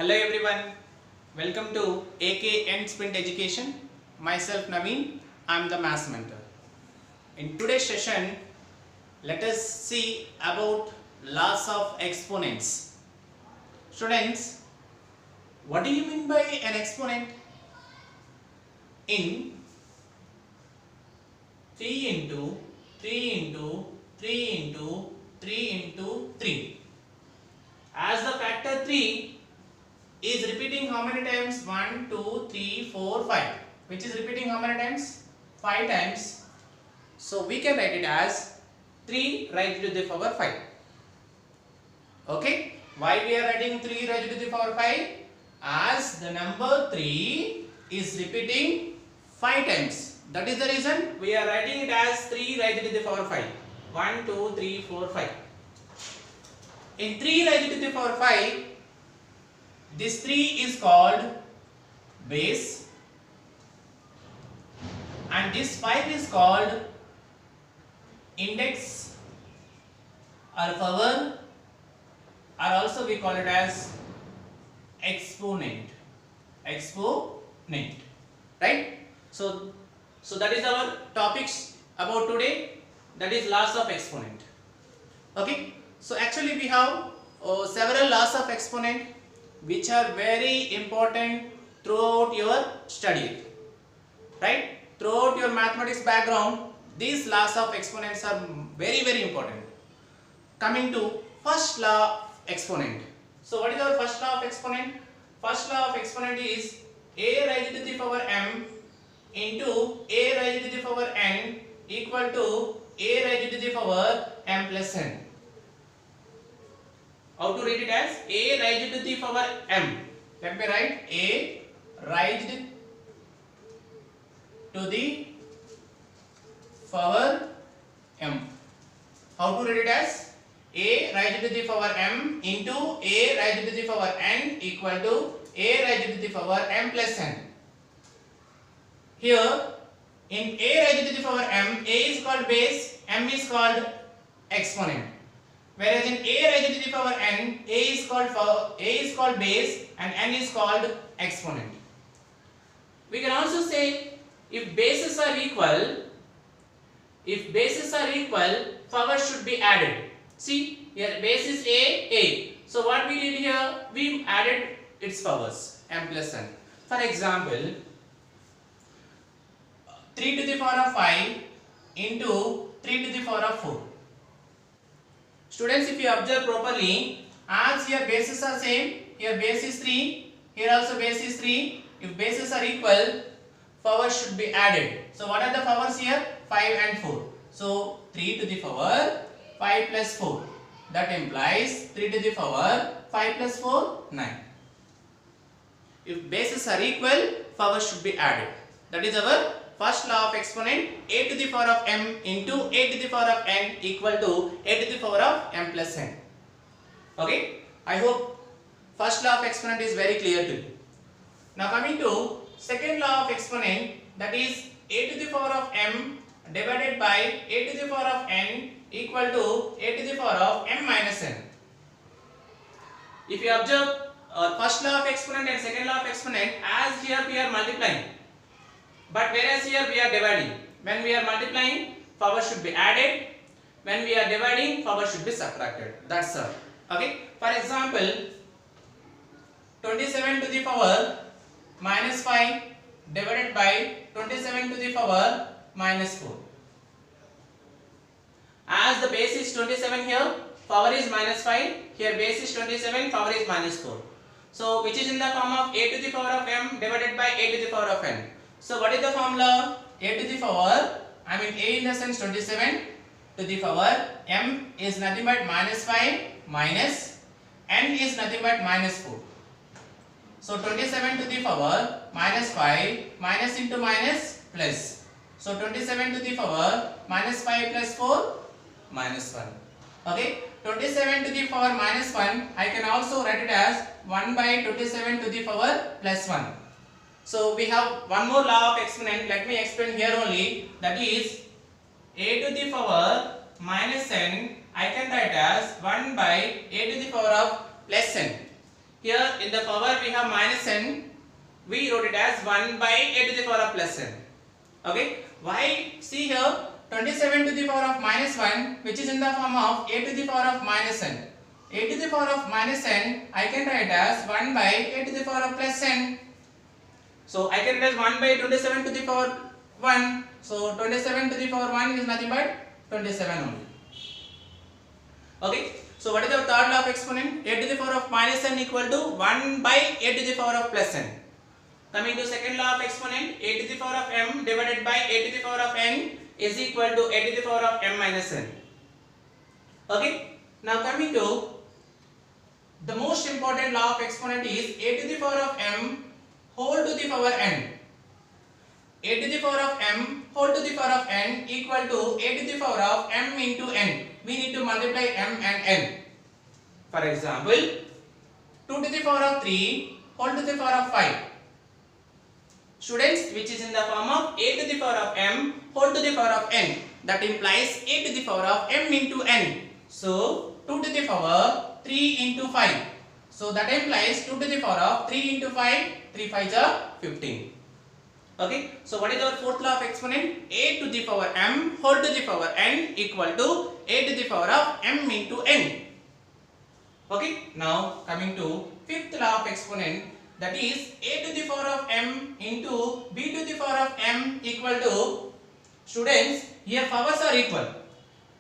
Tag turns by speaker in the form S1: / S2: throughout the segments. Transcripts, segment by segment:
S1: Hello everyone, welcome to AK End Sprint Education. Myself Naveen, I am the Maths Mentor. In today's session, let us see about laws of exponents. Students, what do you mean by an exponent? In 3 into 3 into 3 into 3 into 3. As the factor 3 is repeating how many times? 1, 2, 3, 4, 5. Which is repeating how many times? 5 times. So we can write it as 3 raised to the power 5. Okay? Why we are writing 3 raised to the power 5? As the number 3 is repeating 5 times. That is the reason we are writing it as 3 raised to the power 5. 1, 2, 3, 4, 5. In 3 raised to the power 5, this 3 is called base and this 5 is called index or power, or also we call it as exponent. Exponent, right? So that is our topics about today, that is laws of exponent. Okay, so actually we have several laws of exponent which are very important throughout your study, right? Throughout your mathematics background, these laws of exponents are very important. Coming to first law of exponent. So what is our first law of exponent? First law of exponent is a raised to the power m into a raised to the power n equal to a raised to the power m plus n. How to write it as a raised to the power m? Let me write a raised to the power m. How to write it as a raised to the power m into a raised to the power n equal to a raised to the power m plus n. Here in a raised to the power m, a is called base, m is called exponent. Whereas in a raised to the power n, a is called base and n is called exponent. We can also say if bases are equal, powers should be added. See, here base is a. So what we did here, we added its powers, m plus n. For example, 3 to the power of 5 into 3 to the power of 4. Students, if you observe properly, as here bases are same, here base is 3, here also base is 3. If bases are equal, powers should be added. So what are the powers here? 5 and 4. So 3 to the power 5 plus 4. That implies 3 to the power 5 plus 4, 9. If bases are equal, powers should be added. That is our first law of exponent, a to the power of m into a to the power of n equal to a to the power of m plus n. Okay, I hope first law of exponent is very clear to you. Now coming to second law of exponent, that is a to the power of m divided by a to the power of n equal to a to the power of m minus n. If you observe first law of exponent and second law of exponent, as here we are multiplying, but whereas here we are dividing. When we are multiplying, power should be added. When we are dividing, power should be subtracted. That's all. Okay. For example, 27 to the power minus 5 divided by 27 to the power minus 4. As the base is 27 here, power is minus 5. Here base is 27, power is minus 4. So which is in the form of a to the power of m divided by a to the power of n. So what is the formula? A to the power, a in the sense 27 to the power m is nothing but minus 5 minus n is nothing but minus 4. So 27 to the power minus 5 minus into minus plus. So 27 to the power minus 5 plus 4 minus 1. Okay, 27 to the power minus 1, I can also write it as 1 by 27 to the power plus 1. So we have one more law of exponent. Let me explain here only. That is a to the power minus n, I can write as 1 by a to the power of plus n. Here in the power we have minus n. We wrote it as 1 by a to the power of plus n. Okay. Why? See here 27 to the power of minus 1, which is in the form of a to the power of minus n. A to the power of minus n I can write as 1 by a to the power of plus n. So I can write as 1 by 27 to the power 1. So 27 to the power 1 is nothing but 27 only. Okay. So what is the third law of exponent? A to the power of minus n equal to 1 by a to the power of plus n. Coming to second law of exponent, a to the power of m divided by a to the power of n is equal to a to the power of m minus n. Okay. Now coming to the most important law of exponent is a to the power of m whole to the power n. A to the power of m whole to the power of n equal to a to the power of m into n. We need to multiply m and n. For example, 2 to the power of 3 whole to the power of 5. Students, which is in the form of a to the power of m whole to the power of n. That implies a to the power of m into n. So 2 to the power 3 into 5. So that implies 2 to the power of 3 into 5. 3 5s are 15. Okay. So what is our fourth law of exponent? A to the power m whole to the power n equal to a to the power of m into n. Okay. Now coming to fifth law of exponent, that is a to the power of m into b to the power of m equal to, students, here powers are equal,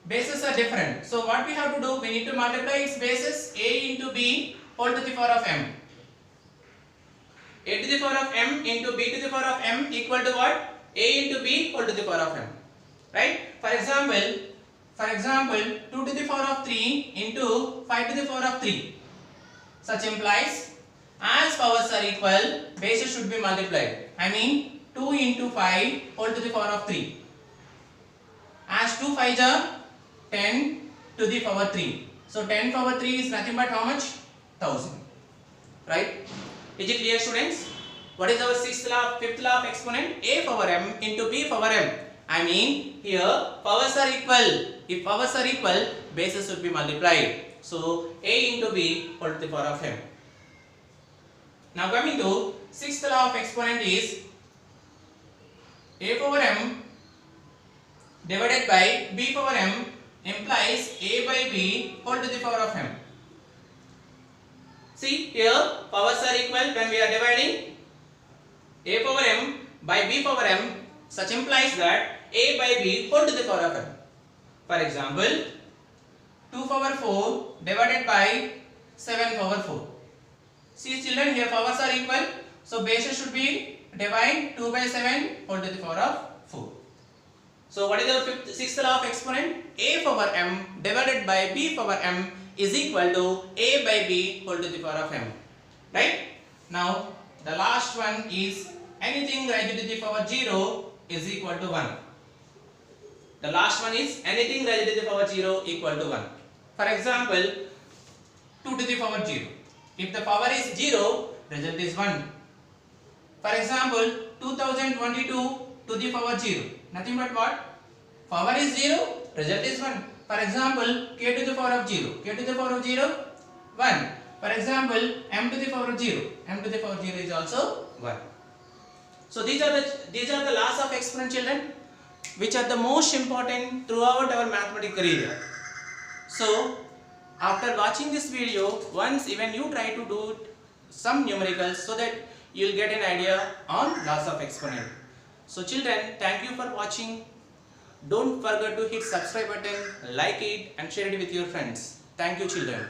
S1: bases are different. So what we have to do, we need to multiply its bases a into b whole to the power of m. A to the power of m into b to the power of m equal to what? A into b whole to the power of m. Right? For example, 2 to the power of 3 into 5 to the power of 3. Such implies, as powers are equal, bases should be multiplied. I mean 2 into 5 whole to the power of 3. As 2 5s are 10 to the power 3. So 10 power 3 is nothing but how much? 1000. Right? Is it clear, students? What is our fifth law of exponent? A power m into b power m. I mean here powers are equal. If powers are equal, bases should be multiplied. So a into b whole to the power of m. Now coming to sixth law of exponent is a power m divided by b power m implies a by b whole to the power of m. See here powers are equal when we are dividing a power m by b power m, such implies that a by b whole to the power of m. For example, 2 power 4 divided by 7 power 4. See children, here powers are equal, so bases should be divide 2 by 7 whole to the power of 4. So what is our sixth law of exponent? A power m divided by b power m is equal to a by b whole to the power of m. Right? Now the last one is anything raised to the power 0 is equal to 1. The last one is anything raised to the power 0 equal to 1. For example, 2 to the power 0. If the power is 0, result is 1. For example, 2022 to the power 0. Nothing but what? Power is 0, result is 1. For example, k to the power of 0. K to the power of 0, 1. For example, m to the power of 0. M to the power of 0 is also 1. So these are the laws of exponent, children, which are the most important throughout our mathematical career. So after watching this video, once even you try to do some numericals so that you will get an idea on laws of exponent. So children, thank you for watching. Don't forget to hit subscribe button, like it and share it with your friends. Thank you, children.